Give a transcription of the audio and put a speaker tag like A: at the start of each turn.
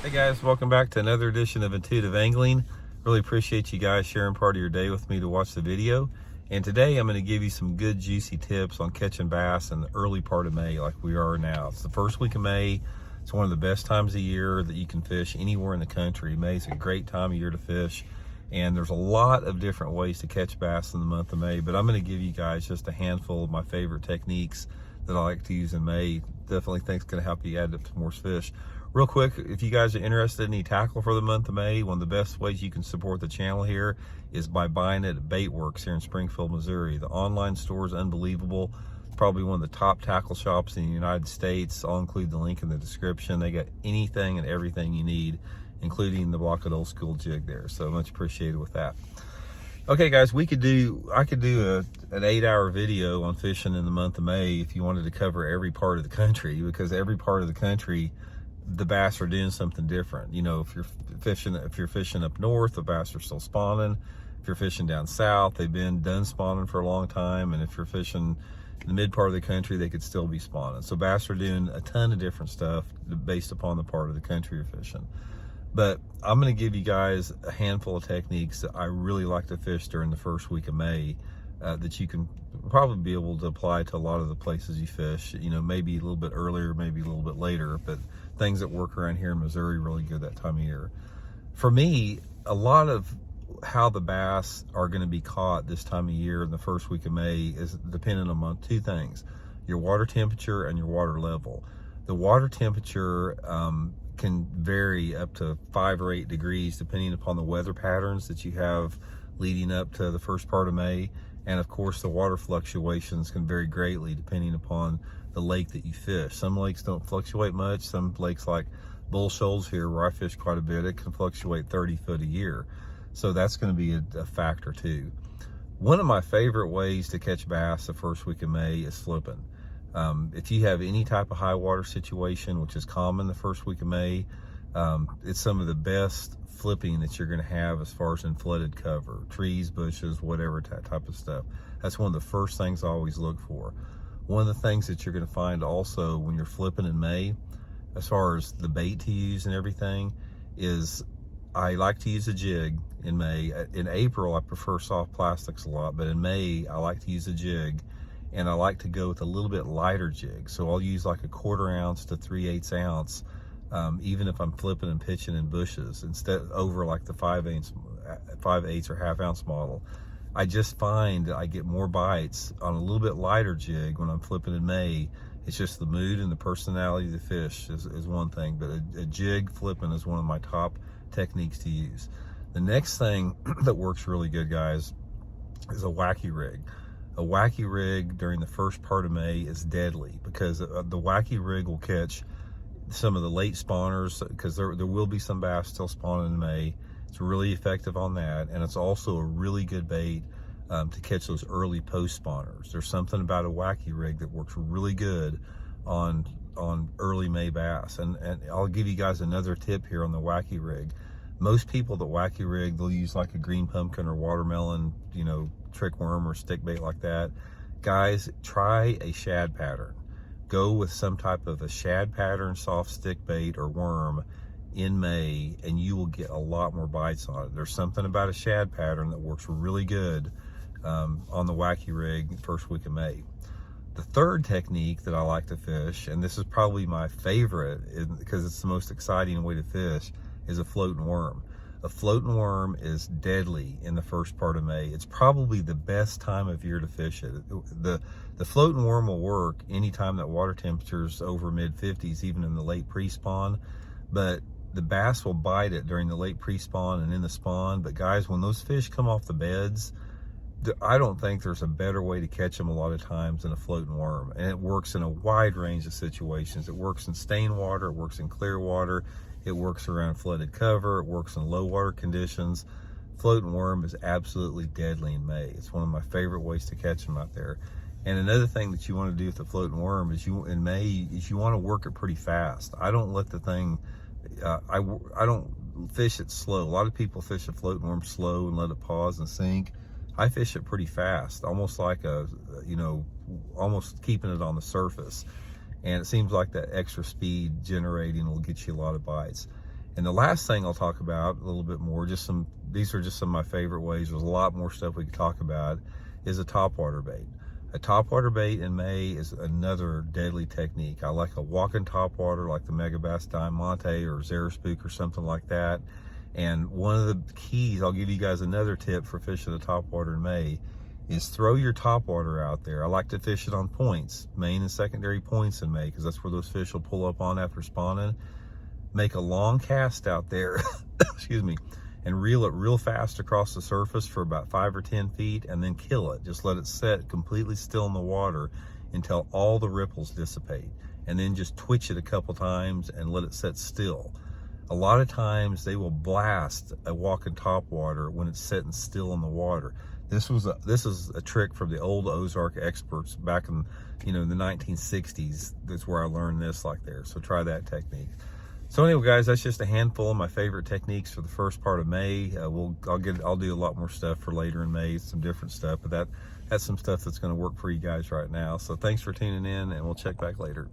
A: Hey guys, welcome back to another edition of Intuitive Angling. Really appreciate you guys sharing part of your day with me to watch the video. And today I'm going to give you some good juicy tips on catching bass in the early part of May like we are now. It's the first week of May. It's one of the best times of year that you can fish anywhere in the country. May is a great time of year to fish. And there's a lot of different ways to catch bass in the month of May, but I'm going to give you guys just a handful of my favorite techniques that I like to use in May. Definitely think it's going to help you add up to more fish. Real quick, if you guys are interested in any tackle for the month of May, one of the best ways you can support the channel here is by buying it at Baitworks here in Springfield, Missouri. The online store is unbelievable. It's probably one of the top tackle shops in the United States. I'll include the link in the description. They got anything and everything you need, including the block of old school jig there. So much appreciated with that. Okay guys, I could do an 8-hour video on fishing in the month of May if you wanted to cover every part of the country, because every part of the country the bass are doing something different. You know, if you're fishing up north, the bass are still spawning. If you're fishing down south, they've been done spawning for a long time. And if you're fishing in the mid part of the country, they could still be spawning. So bass are doing a ton of different stuff based upon the part of the country you're fishing. But I'm going to give you guys a handful of techniques that I really like to fish during the first week of May that you can probably be able to apply to a lot of the places you fish. You know, maybe a little bit earlier, maybe a little bit later, but things that work around here in Missouri really good that time of year. For me, a lot of how the bass are going to be caught this time of year in the first week of May is dependent on two things: your water temperature and your water level. The water temperature can vary up to 5 or 8 degrees depending upon the weather patterns that you have leading up to the first part of May. And of course, the water fluctuations can vary greatly depending upon the lake that you fish. Some lakes don't fluctuate much. Some lakes like Bull Shoals here, where I fish quite a bit, it can fluctuate 30 foot a year. So that's going to be a factor too. One of my favorite ways to catch bass the first week of May is flipping. If you have any type of high water situation, which is common the first week of May, it's some of the best flipping that you're going to have as far as in flooded cover, trees, bushes, whatever type of stuff. That's one of the first things I always look for. One of the things that you're going to find also when you're flipping in May, as far as the bait to use and everything, is I like to use a jig in May. In April, I prefer soft plastics a lot, but in May, I like to use a jig, and I like to go with a little bit lighter jig. So I'll use like a 1/4 ounce to 3/8 ounce, even if I'm flipping and pitching in bushes, instead over like the 5/8 or 1/2 ounce model. I just find that I get more bites on a little bit lighter jig when I'm flipping in May. It's just the mood and the personality of the fish is one thing, but a jig flipping is one of my top techniques to use. The next thing that works really good, guys, is a Wacky Rig. A Wacky Rig during the first part of May is deadly, because the Wacky Rig will catch some of the late spawners, because there will be some bass still spawning in May. It's really effective on that, and it's also a really good bait to catch those early post spawners. There's something about a Wacky Rig that works really good on early May bass. And I'll give you guys another tip here on the Wacky Rig. Most people that Wacky Rig, they'll use like a green pumpkin or watermelon, you know, trick worm or stick bait like that. Guys, try a shad pattern. Go with some type of a shad pattern, soft stick bait or worm in May, and you will get a lot more bites on it. There's something about a shad pattern that works really good on the Wacky Rig first week of May. The third technique that I like to fish, and this is probably my favorite because it's the most exciting way to fish, is a floating worm. A floating worm is deadly in the first part of May. It's probably the best time of year to fish it. The floating worm will work anytime that water temperature is over mid-50s, even in the late pre-spawn, but the bass will bite it during the late pre-spawn and in the spawn. But guys, when those fish come off the beds, I don't think there's a better way to catch them a lot of times than a floating worm. And it works in a wide range of situations. It works in stained water, it works in clear water, it works around flooded cover, it works in low water conditions. Floating worm is absolutely deadly in May. It's one of my favorite ways to catch them out there. And another thing that you want to do with the floating worm is in May you want to work it pretty fast. I don't let the thing, I don't fish it slow. A lot of people fish a floating worm slow and let it pause and sink. I fish it pretty fast, almost like almost keeping it on the surface. And it seems like that extra speed generating will get you a lot of bites. And the last thing I'll talk about a little bit more, these are just some of my favorite ways. There's a lot more stuff we could talk about, is a topwater bait. A topwater bait in May is another deadly technique. I like a walking topwater like the Megabass Diamante or Xeraspook or something like that. And one of the keys, I'll give you guys another tip for fishing the topwater in May, is throw your topwater out there. I like to fish it on points, main and secondary points in May, because that's where those fish will pull up on after spawning. Make a long cast out there, excuse me, and reel it real fast across the surface for about 5 or 10 feet, and then kill it. Just let it set completely still in the water until all the ripples dissipate, and then just twitch it a couple times and let it set still. A lot of times they will blast a walking topwater when it's sitting still in the water. This is a trick from the old Ozark experts back in, the 1960s. That's where I learned this like there. So try that technique. So anyway, guys, that's just a handful of my favorite techniques for the first part of May. I'll do a lot more stuff for later in May, some different stuff, but that's some stuff that's going to work for you guys right now. So thanks for tuning in, and we'll check back later.